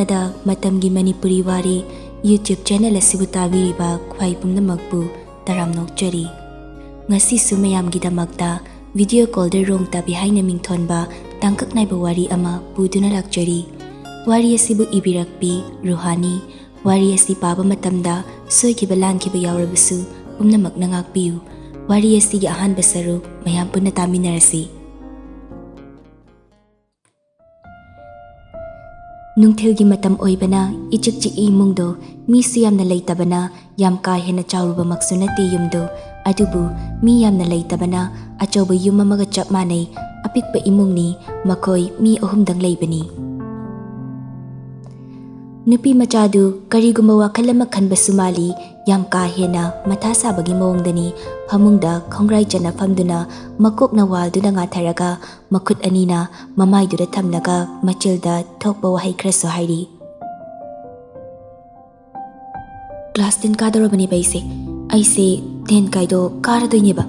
ꯑꯍꯥꯟꯕꯗ Matamgi Manipuri Wari YouTube channel asibu tabiriba khwai pumnamakpu taram nokchari. Ngasisu mayamgidamakta video call de rong Tabi haina mingthonba tangkak naiba wari ama puduna lakchari. Wari asibu ibirakpi Ruhani Wari asi paba matamda soikiba lankiba yawrabasu pumnamak nangakpiyu. Wari asigi ahanba saruk mayam punna taminarasi. Nungthouja matam oibana ichik imungdo misu yamna leitabana yam ka hena chawruba maksu nate yumdo adubu mi yamna leitabana achawba yum amaga chap manai apikpa imungni makoi mi ahumdang leibani. Nupi machadu karigumba wakal ama khanba sumali yam ka hena matha sabagi mawngdani phamungda khongrai chana famduna makok na walduna ngatharaga makhut anina mamaidura thamlaga machilda thokpa wahai khraso hairi. Class 10 kadorobani baise aise 10 kaido karadoineba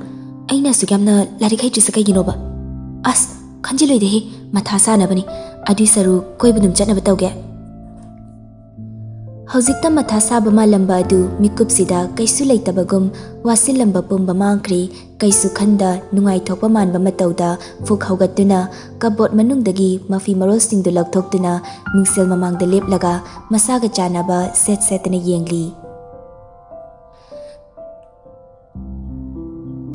aina sugyamna larikhay chisakay ginoba as khanjiloide he matha sanabani adu saru koibunum chatnaba tawge. Hawjikta matha saba malamba adu mikupsida kaisu leitabagum wasilamba pumba mangkri kaisu khanda nungai thokpa manba matauda fuk hawgatuna kabot manungdagi mafi marol singdu lakthoktuna mingsel mamangda leplaga masaga chanaba setna yengli.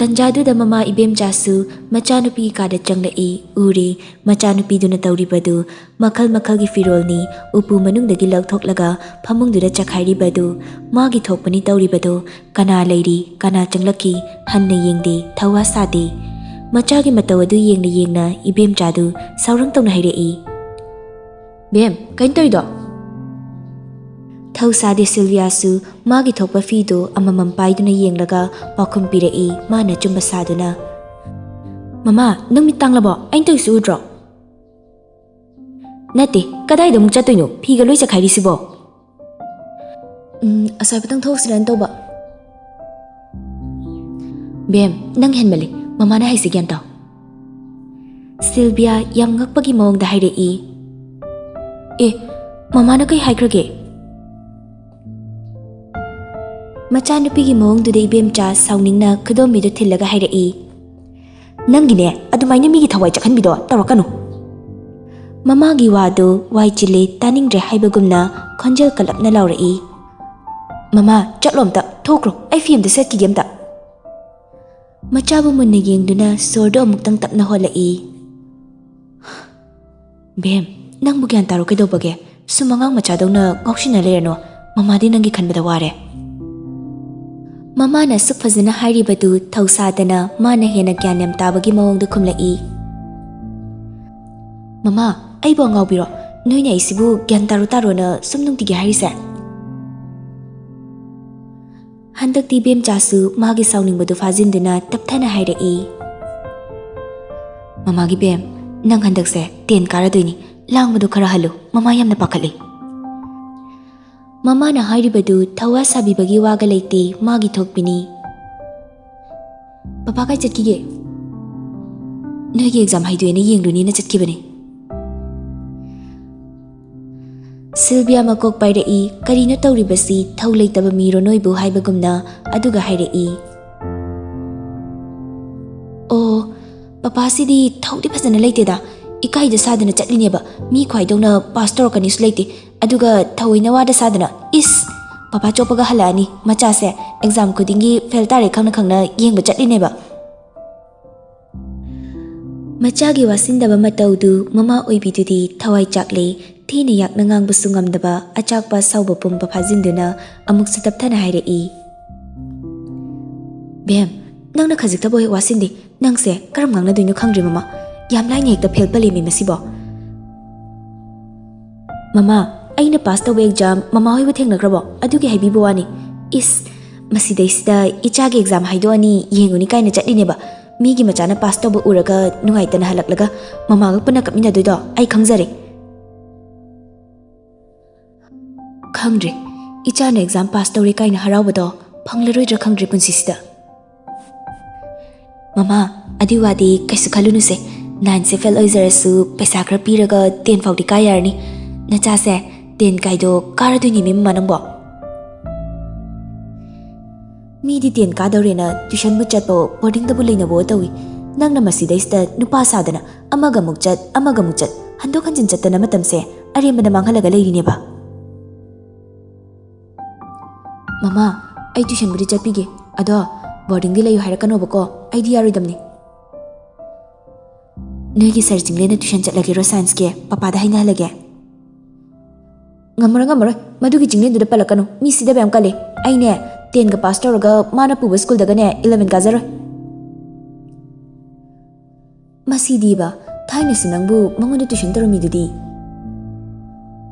Tanjaduda mama ibem jasu machanupi kada changlai uri machanupi duna tauribadu makhal gi firolni upu manungdagi lakthoklaga phamungdura chakhairibadu magi thokpani tauribadu kana leiri kana changlaki hanna yengdi thawa sade machagi matawadu yengna ibem jadu saurang tawna hairei. Bem kain toido thau sade Silvia-su magi thokpa fido amamam paiduna yenglaga pakhum pirei mana chumba saduna. Mama nang mitang labo ain toi su udro. Nate kadai dong chatoino phiga loi chakhairi sibo. Asai patang thok siran toba. Bem nang henmali mama na haisi gyan taw. Silvia yam ngakpagi mawngda hairei. Mama na kai haikrage. Machanupigi mawngduda ibemcha sauningna khudombido thillaga hairei. Nangine adumaina migi thawai chakhanbido tawrakanu. Mamagi wado waichile taningdre haibagumna khonjel kalapna laurei. Mama chatlomta thokro ai film de set ki gemta. Machabu munna yengduna sordo amuktang tapna holai. Bem nang bugyan taro kaidobage sumangang machadongna ngaushina lerano mamadi nangi khanbada ware. Mama na suk fazana hairibadu thausadana mana hena gyanam tabagi mawngda khumlai. Mama aibo ngawbiro noina isibu gyan taro na sumnungtigi hairise. Handakti bem chasu magi sauningbadu fajinduna tapthana hairei. Mama gi bem nang handakse 10 karadoini langbadu khara halu mama yamna pakhali. Mama na hairibadu thawa sabibagi waga leite magi thokpini. Papa kai chatkige. Noigi exam haiduene yengruni na chatkibani. Silvia makok pairei karina tawribasi thau leitaba miro noibu haibagumna aduga hairei. Oh papa sidi thaudi phajana leiteda ikai da sadana chatlineba mi khwaidongna pastor kanis leite aduga thaoina wada sadana is papa chopaga halani macha se exam khudingi fail tare khangna yengba chatlineba. Macha gi wasindaba mataudu mama oibidudi thawai chakle thina yakna ngang basungamdaba achakpa sauba pumba phajinduna amuk satapthana hairei. Bem nangna khajikta boy wasindi nangse karam ngangna duino khangri mama yam lai ngek ta fail palemi masibo. Mama aina pass tawe exam mama hoibu thengnakrabo adugi haibibo wani is masidaisida ichagi exam haidoni yenguni kaina chatlineba migi machana pass tabu uraga nungaitana halaklaga mama ga puna kapmina doido ai khangjare. Khangre ichana exam pass tawre kaina harawbado phanglaroidra khangre punsisida. Mama adiwadi kaisu khalunu se 9 se fail oizarasu paisa khra piraga 10 faudi kayarni nacha se Ten kaido karaduni mi manangbo. Midi ten kadorena tuition mu chatpo boarding da bulina bo tawi. Nang na masidaista nupa sadana amaga mukchat handok hanjin chatana matamse aremba na manghalaga leirine ba. Mama, ai tuition budi chatpige. Ado boarding di layu hairakano bako ai di yaridamni. Noigi searching lena tuition chatlage ro science ke papa da haina halage. Ngamara madugi jinglen duda palakano mi sida bam kale aine 10 ga pass tawraga mana puba school daga ne 11 ga zaro masidi ba thaina sinangbu mangonda tuition tarami dudi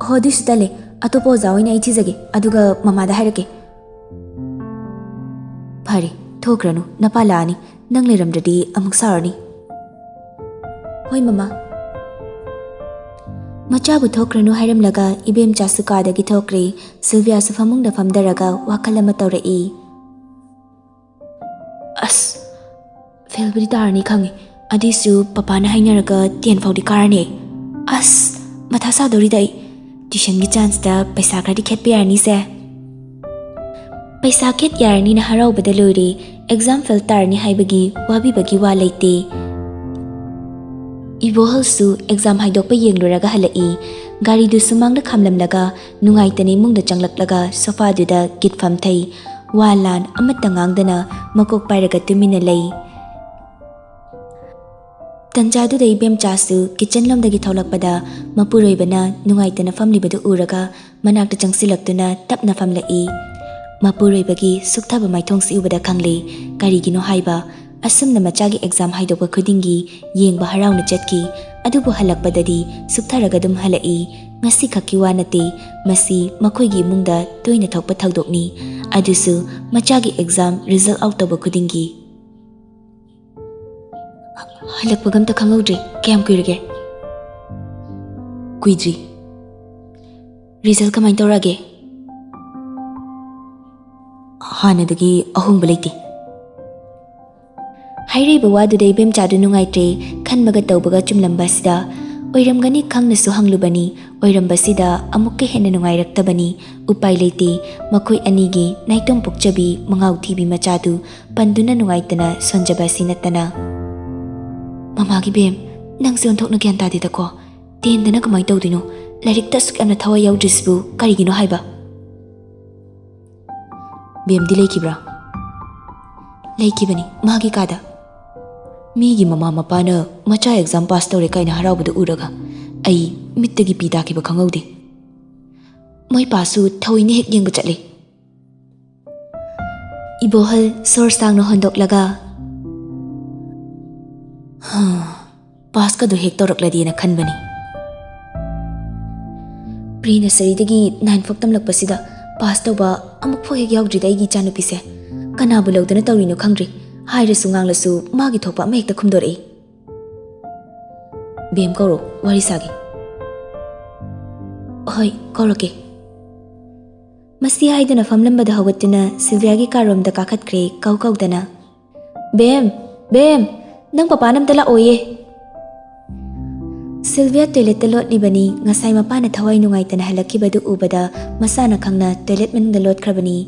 hodi sutale atopo zaoina ichi jage aduga mama da hairake phari thokranu napala ani nang leramdadi amuk sarani hoi mama Machabu thokranu hairamlaga ibem chasukadagi thokre Sylvia su famungda famdaraga wakalama tawrai as felbri darani khangi adisu papa na hainaraga 10 faudi karane as mathasa dori dai tuition gi chance da paisa kradi khet pe yarni se paisa khet yarni na harau badalori exam fail tarni haibagi wabi bagi wa leite Ibohalsu exam haidokpa yengluraga halai gari du sumangda khamlamlaga nungaitani mungda changlaklaga sofa duda gitfam thai walan amata ngangdana makok pairaga tumina lei tanjadu dai bem chasu kitchen lomdagi tholakpada mapuroibana nungaitana famlibadu uraga manakta changsilaktuna tapna famlai mapuroibagi sukthaba maithongsi ubada khangle karigino haiba Asumna machagi exam haidokpa khudingi yengba harauna chatki adubu halakpadadi suktharaga dum halai ngasi khaki wanate masi makhoigi mungda toina thokpa thagdokni adusu machagi exam result out toba khudingi halakpagam ta khangaudre kyam kuirage kuidri result kamai tawrage hanadagi ahung balaiti Hairiba wadudai bem chadu nungaitre khanbaga tawbaga chumlambasida oiramgani khangnasu hanglubani oirambasida amukka hena nungairaktabani upai leite makhoi anigi naitong pukchabi mangau thibi machadu panduna nungaitana sonjabasi natana Mamagi bem nangse onthokna gyan tadi dako tendana kamai tawdino lairik ta suk amna thawai yaudrisbu karigino haiba Bem dilai kibra Laikibani magi kada Migi mama mapana macha exam pass tawre kaina haraubudu uraga ai mittagi pita ki ba khangaude moi pasu thoine hek yengba chatle ibohal sor sang no hondok laga pass ka do hek torakladi na khanbani pre nursery dagi 9 foktam lakpasida pass tawba amuk pho hek yaudri dai gi chanu pise kana bu lawdana tawrino khangri Haira sunganglasu magi thokpa ma hekta khumdorei Bem koro wari sagi Hoi koroke Masi haidana famlambada hawatuna Sylvia gi karomda kakhatkre kaukawdana Bem nang papa namda la oye Sylvia toilet ta lot libani ngasai mapana thawai nungaitana halakibadu ubada masana khangna toilet manungda lot khrabani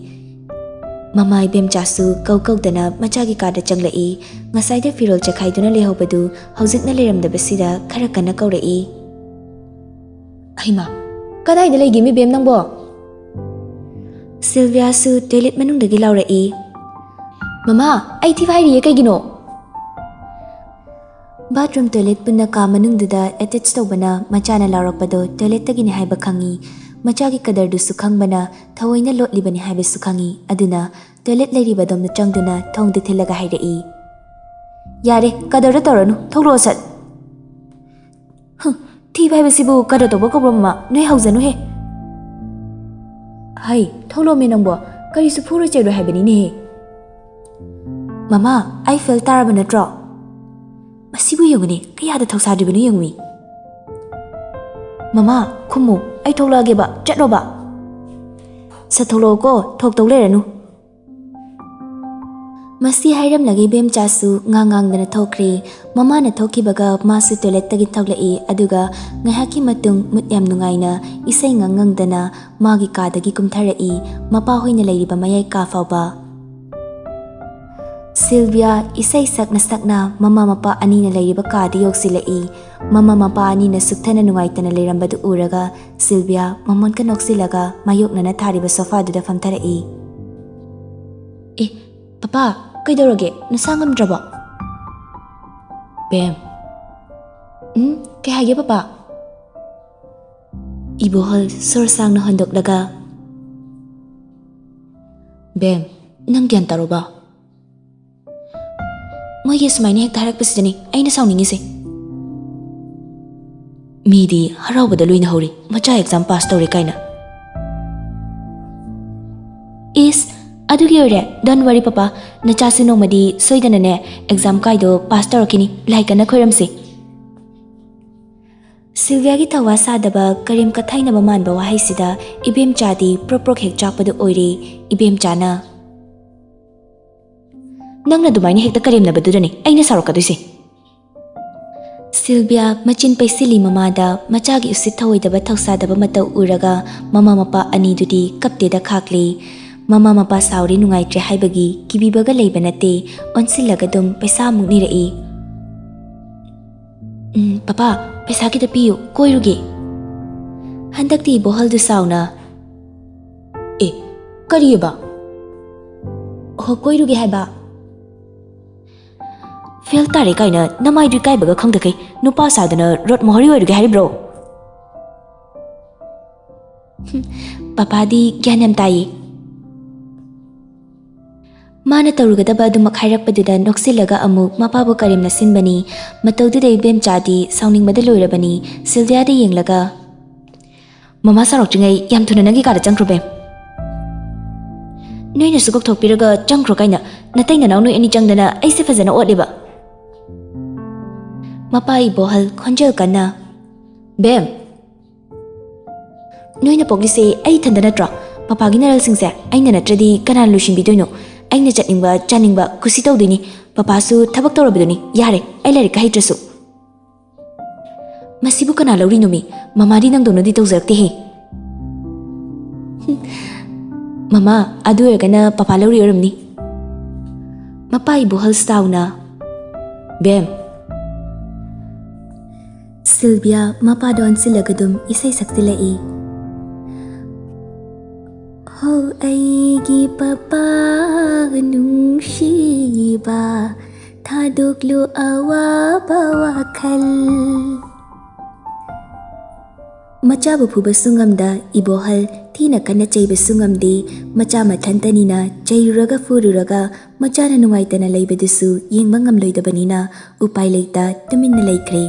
Mamai bem chasu kaukawdana machagi kada changlai ngasaida firol chakhaiduna lehobadu haujikna leramdabasida khara kana kawrai Aima kadai da legi mi bem nangbo Sylvia su toilet manungdagi laurai Mama ai thi vai ri kaigino Bathroom toilet punna ka manungduda attach tawbana machana laurakpado toilet tagini haiba khangi Machagi kadar du sukhangbana thawoina lotlibani haibe sukhangi aduna toilet lairiba domna changduna thong de thilaga hairai Yare kadar da toranu thogro sat Thi bai basibu kadar to bako broma noi haujanu he Hai thoglo me nangbo kari su phuro chero haibani ne Mama I feel taraba natro Masibu yongani kaya da thoksa dibani yongmi Mama khumu ai thoklage ba chatlo ba sa tholo ko thok tawle ranu Masi hairamlagi Bemchasu ngangang thokri mamana thokibaga masu toilet tagi thoglai aduga ngahaki matung mutyam nungaina isai ngangangdana magi kadagi kumtharai mapa hoina leiriba mayai ka fawba Sylvia isai sakna mama mapa anina leiriba kadi yoksilai mama mapa anina sukthana nungaitana leirambadu uraga Sylvia mamon ka noksilaga mayoknana thariba sofa duda famtharai Papa Kaidorage, nasangam draba. Bem. Kaya papa. Ibohol sorsang na handok laga. Bem, nang gyan taro ba? Moy yes may hek tarak pasidani, ay nasaw ningisi. Midi, haraw badaluy na hori, macha exam pass tawri kaina. Adugi ore, don't worry papa, nachasu no madi soidanane exam kaido pass tarakini like na khoiramsi. Sylvia gi thawa sadaba karim kathaina baman ba wahai sida ibem chadi proprok hek chapadu oire ibem chana. Nangna dumaini hekta karim na badudani aina sarokaduse. Sylvia machin paisili mamada machagi usit thawoidaba thausadaba matau uraga mama mapa ani dudi kapte da khakli. Mama mapa sauri nungai tre haibagi kibibaga leiba nate onsilaga dum paisa mukni rai Papa paisa kita piyu koiruge handakti bohal du sauna kariba ho koiruge haiba fel tare kaina namai du kai baga khangdakai nupa sadana rot mohari oiruge haribro Papa di gyanam tai Mana taurugadaba adumak hairappaduda noksilaga amuk mapabu karim nasinbani mataududa ibem chadi sauningmada loirabani Sylviada yenglaga Mama sarokjingai yam thuna nangi kada changkro bem Noina sugok thokpiraga changkro kaina nataina naw noi ani changdana aise fazana otleba Mapai bohal khonjal kana Bem Noina poglise ai thandana tra papagi naral singse aina natradi kanan lushin bidoino Aina chatningba chaningba kusi tawdini papasu thabak tawrabiduni yare ai larik ka hitrasu Masibu kana lawri numi mamadi nang donodi tawjarakte he Mama adu ergana papa lawri oramni Mapai bohal stauna Bem Sylvia mapa don silagadum isai saktilai Ho aigi papa nungsiba thaduklu awa bawa khal Macha bu phuba sungamda ibohal thina kana cheiba sungamdi macha mathantanina cheiraga fururaga macha na nungaitana leibedusu yengma ngamloidabanina upai leita tuminna leikre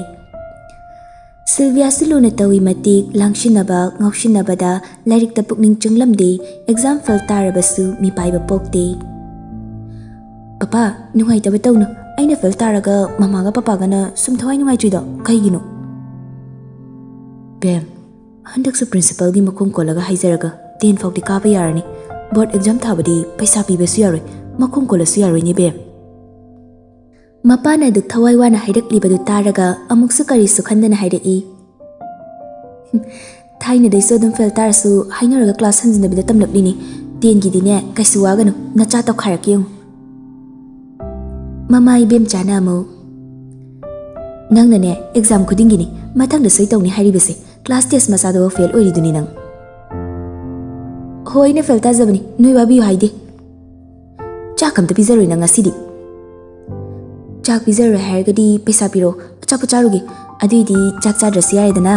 Sylvia siluna tawi matik langshinaba ngaushinabada lairik ta pukning chunglamde exam fail tarabasu mi paiba pokte Papa nungai taba tawno aina fail taraga mama ga papa gana sumthawai nungai chuida kaigino Bem handak su principal gi makhum kolaga haizaraga 10 fawti ka ba yarani board exam thabadi paisa pibasu yaroi makhum kolasu yaroi ni Bem Mapana duk thawai wana hairak libadu taraga amuksu kari sukhandana hairai Thaina daiso dum fel tarasu hainaraga class hanjina bida tamlaklini ten gi dine kaisu waganu nacha taw kharakyung Mama ibem chana mo Nangna ne exam khudingini mathang da soi tawni hairibase class test masado fail oiriduni nang Hoina fel ta zabani noi babi haide Chakam ta bizaroi nang asidi Chak pizaroi hairgadi paisa piro achapu charugi aduidi chak chadrasi yaredana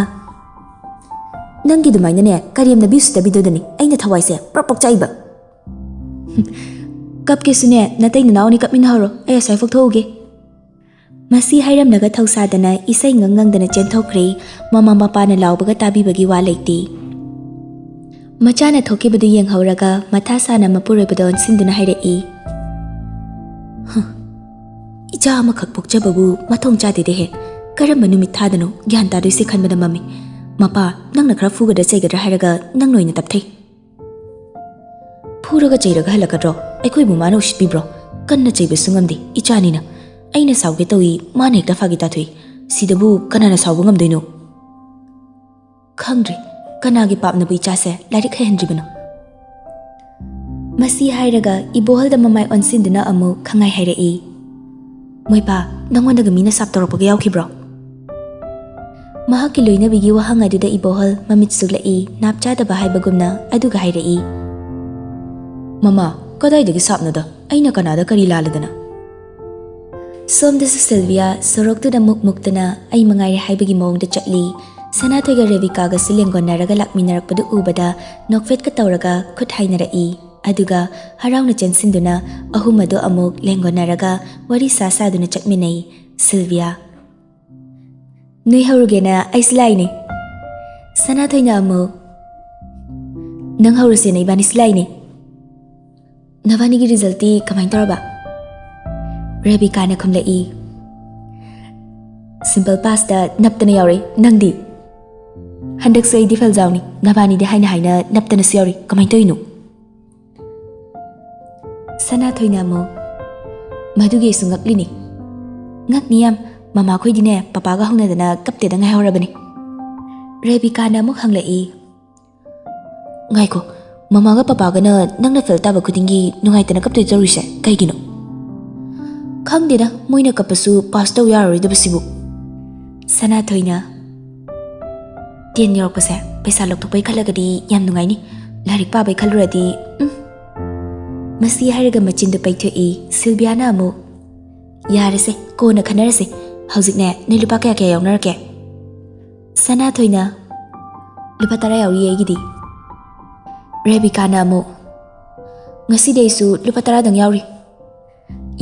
Nangi dumaina ne kariyamna bisu tabidodani aina thawaise propok chaiba Kap kesune natai nanauni kapmin haro ay asai fok thoge Masi hairamnaga thausadana isai ngangangdana chenthokre mama mapana lawbaga tabibagi wa leiti Machana thokibadu yenghauraga mathasana mapurobadon sinduna hairai Icha amakak pokchababu mathong chadede he karamba numit thadano gyan tadoise khanbada mami mapa nangna khara fugada chaigadra hairaga nang noina tapthei phuraga chairaga halakadro aikoi bu mano ushpibro Kanna chaiba sungamdi ichanina aina sauge tawi mana hekta fagi ta thui sidabu kanana sauba ngamdoino khangdri kanagi papna bu icha se lairik henjibano masi hairaga ibohal da mamai onsindina amu khangai hairei moipa nangondaga mina sap torokpaga yaukibro mahaki loinabigi wahang aduda ibohal mamit suglai napcha da bahaibagumna aduga hairei mama kadaidagi sapnada aina kanada kari laladana somdasu Sylvia soroktuda mukmuktana ai mangaire haibagi mawngda chatli Sanathoiga Revikaga silengonaraga lakminarakpadu ubada nokfet ka tawraga khut hainarai aduga harauna chensinduna ahumado amuk lengonaraga wari sasaduna chatminai Sylvia Nui haurugena aislaine Sanathoina amuk Nang haurusena ibani slaine Navanigi resulti kamain taraba Rebecca na khumlai Simple pasta naptana yauri nangdi Handak sai di falzauni nabani de haina naptana siyauri kamain toinu Sanathoina mo maduge sungaklini ngakniyam mama khoi dine papa ga hungna dana kapte da ngai horabani Rebecca na muk hanglai ngai ko mama ga papa ga na nangna fel ta ba khudingi nungai tana kapte jaruise kaigino khangdeda moina kapasu pastor yaroi da basibu Sanathoina Tien york pase pesa lok topai khalagadi yam nungai ni larik pa bai khaluradi masi hairaga machindu paithoi Sylvia na amu yarese kona khanarase haujikne ne lupa kaya kaya yawnarake Sanathoina lupa tara yauri aigidi Rebecca na amu ngasi deisu lupa tara dang yauri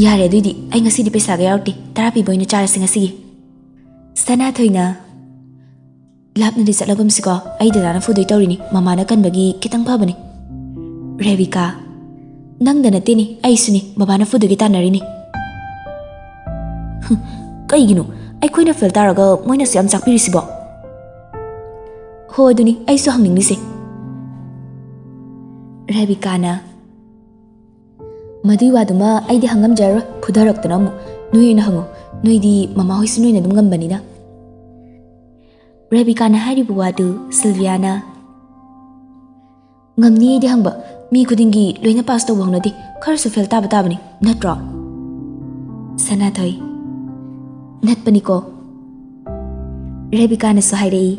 yare duidi ai ngasi di pesa ga yaurti tara pi boina charase ngasi Sanathoina lapna di satlagam siko ai dana fudoi tawrini mama na kanbagi kitang phabani Rebecca nangdana tini ai suni baba na fudugi tanarini kaigino ai khoina fel taraga moina siam chakpiri sibo ho aduni ai so hangning se Rebecca na madui waduma ai di hangam jar phudarak tana mu nui na hango nui di mama hoi sunui na dum gambani na Rebecca na hari buwadu Sylvia na ngamni di hangba mi khudingi loina pass to wangnodi khar su fel taba tabani natro Sanathoi natpani ko Rebecca na so hairei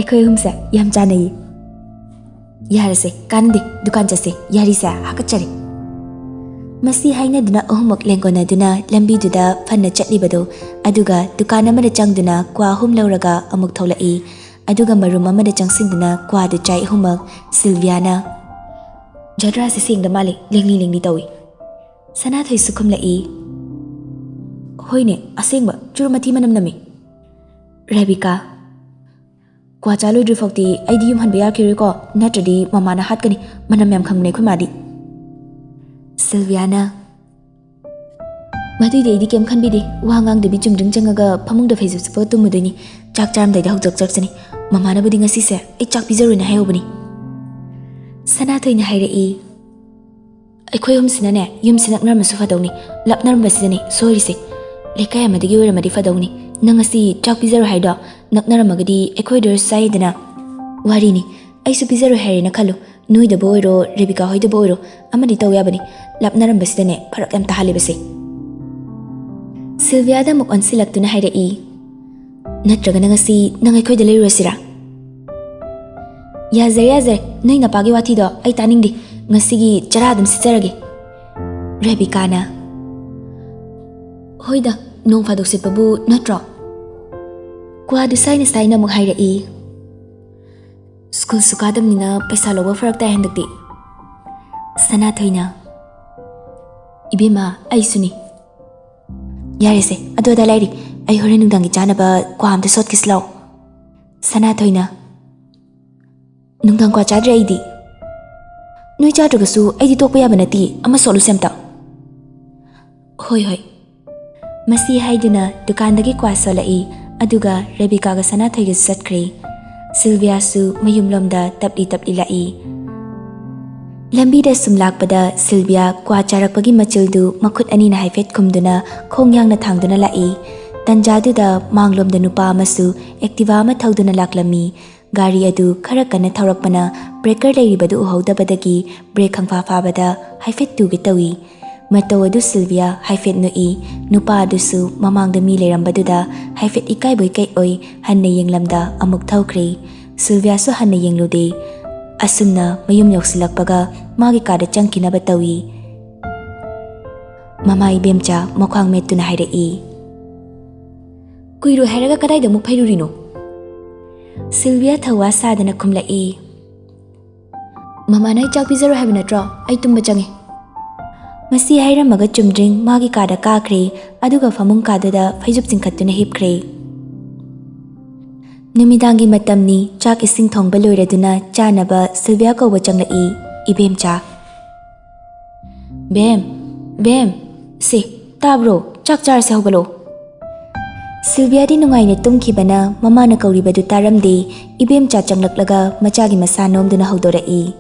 ekhoi humsa yam chanai yarase kandi dukan jase yarisa hakachari masi haina duna ohumok lengona duna lambi duda fanna chatlibado aduga dukan amada changduna kwa hum lauraga amuk tholai aduga marum amada changsinduna kwa du chai humak Sylvia na jadra se singda mali lengli tawi Sanathoi sukhumlai hoine asengba churumati manam nami Rebecca kwa chalu drifokti aidi yum han biar kiri ko natradi mama na hat kani manam yam khangne khumadi Sylvia na madui de idi kem khanbi de wangang de bi chungring changaga phamung da phaisu spo tumudini chak charam dai da hok jak chani mama na budi ngasi se ai chak bizaru na hayobani Sanathoi na hairei aikhoi hum sina ne yum sinak nar masu fadawni lapnar basidani sorry se lekai amadigi wera madi fadawni nangasi chak bizaru haida naknar magadi aikhoi der saidana wari ni aisu bizaru hairina khalu nui da boiro Rebecca hoi da boiro amadi tawya bani lapnar basidane pharak am tahali base Sylvia da muk onsilaktuna hairei natraga nangasi nangai khoi da leirosira yazar nai na pagi wathi do ai taningdi ngasigi charadam sijarage Rebecca na hoida nong phadok sitpabu natro kwa du saina muk hairei school sukadam nina paisa loba farak ta hendakti Sanathoina ibema ai suni yarese adoda lairi ai hore nungdangi chanaba kwa amte sot kislau Sanathoina nungdang kwa chadre aidi nui chadragasu aidi tokpa yaba nati ama solu semta hoi masi haiduna dukandagi kwa solai aduga Rebecca ga Sanathoiga satkre Sylvia su mayumlomda tapli lai Lambida sum lakpada Sylvia kwa charakpagi machildu makhut anina haifet khumduna khongyangna thangduna lai. Tanjaduda manglomda nupa amasu activa ama thauduna laklami. Gari adu khara kana thaurakpana breaker leiribadu uhaudabadagi break khangfa fabada haifet tuge tawi. Matau adu Sylvia haifet noi nupa adusu mamangda mi leirambaduda haifet ikai boy kai oi hanna yenglamda amuk thaukhre. Sylvia so hanna yenglude. Asumna mayum yoksilakpaga magi kada changkinaba tawi. Mama ibemcha mokhang mettuna hairei. Kuiru hairaga kadaida muk phairurino? Sylvia thawa sadana khumlai. Mama nai chak pizaro habi natro ai tumba change. Masi hairamaga chumdring magi kada kakre aduga famung kadada phaijup chingkhattuna hipkhre. Numidangi matamni chak ising thongba loiraduna chanaba Sylvia ko changlai ibemcha. Bem se tabro chak char se hogalo. Sylvia di nungaina tumkhibana mamana kauribadu taramde ibemcha changlaklaga machagi masa nomduna haudorai.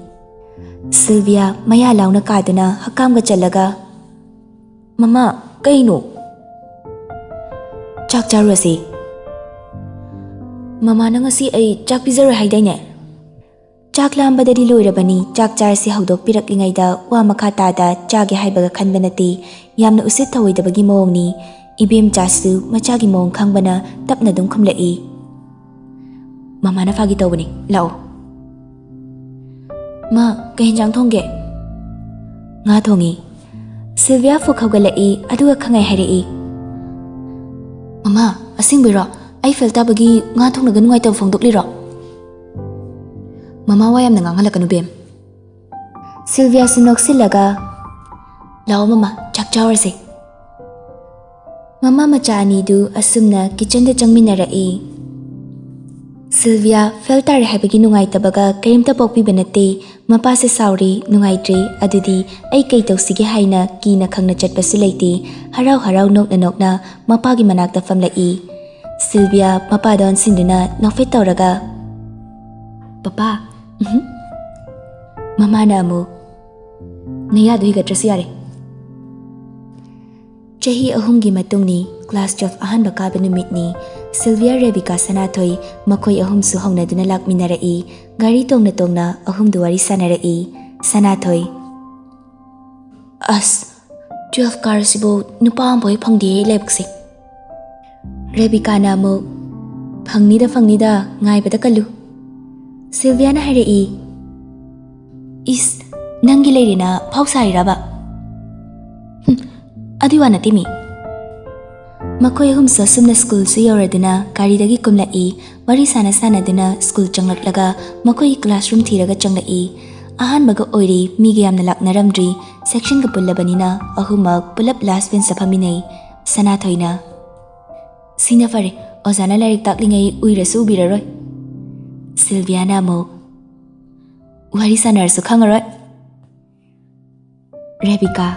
Sylvia maya launa kaduna hakamga chalaga. Mama kaino? Chak charwasi. Mama na ngasi ay chak pizaro haidayne. Chak lambadadi loirabani chak charsi haudok piraklingaida wa makhatada chagi haibaga khanbanati yamna usit thawaidabagi mawongni ibem chasu machagi mawong khangbana tapna dum khumlai. Mama na fagi tawbani lao. Ma kay hinjang thongge? Nga thongi. Sylvia fukhawgalai aduga khangai hairei. Mama asingbira ai felta bagi nga thongna ganungai taw phongdok liro. Mama wayam na ngangalakanu bem. Sylvia sinoksilaga. Lao mama chak chawarse. Mama macha ani du asumna kitchen da changminarai. Sylvia felta rehabagi nungai tabaga karimta pokpi banate mapa se sauri nungai tre adudi ai kai tawsige haina kina khangna chatpasu leite harau nokna mapagi manakta famlai. Sylvia mapa don sinduna nofet tawraga. Papa. Mama na mo. Naya duhiga trasyare. Chahi ahumgi matungni class 12 ahanba kaba numitni Sylvia Rebecca Sanathoi makoi ahum su hongna duna lakminarai gari tongna ahum duwari sanarai. Sanathoi. As 12 karasibo nupa amboy phangdi lebksi. Rebecca na mo fangnida ngai bada kalu. Sylvia na hairei. Is nangi leirina phausari raba. Adiwa na timi. Makoi hum sa sumna school su yoraduna karidagi kumlai wari sana duna school changlaklaga makoi classroom thiraga changlai. Ahan maga oiri migi yamna laknaramdri section ga pullabanina ahumag pulap last bench sa phaminai. Sanathoina. Sina fare ozana lairik taklingai uirasu ubiraroi. Sylvia na mo. Wari sanarsu khangaroi. Rebecca.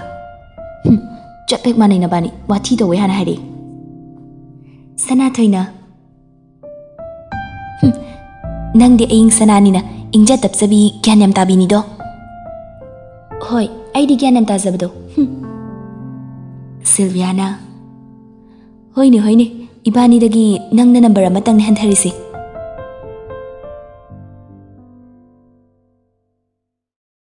Chatlek manai na bani wathi to hana hari. Sanathoina. Nangdi aing sananina ingja tapsabi gyanam tabini do. Hoi, ai di gyanam tazabdo. Sylvia na. Hoine ibani dagi nangna number amatang hantarisi.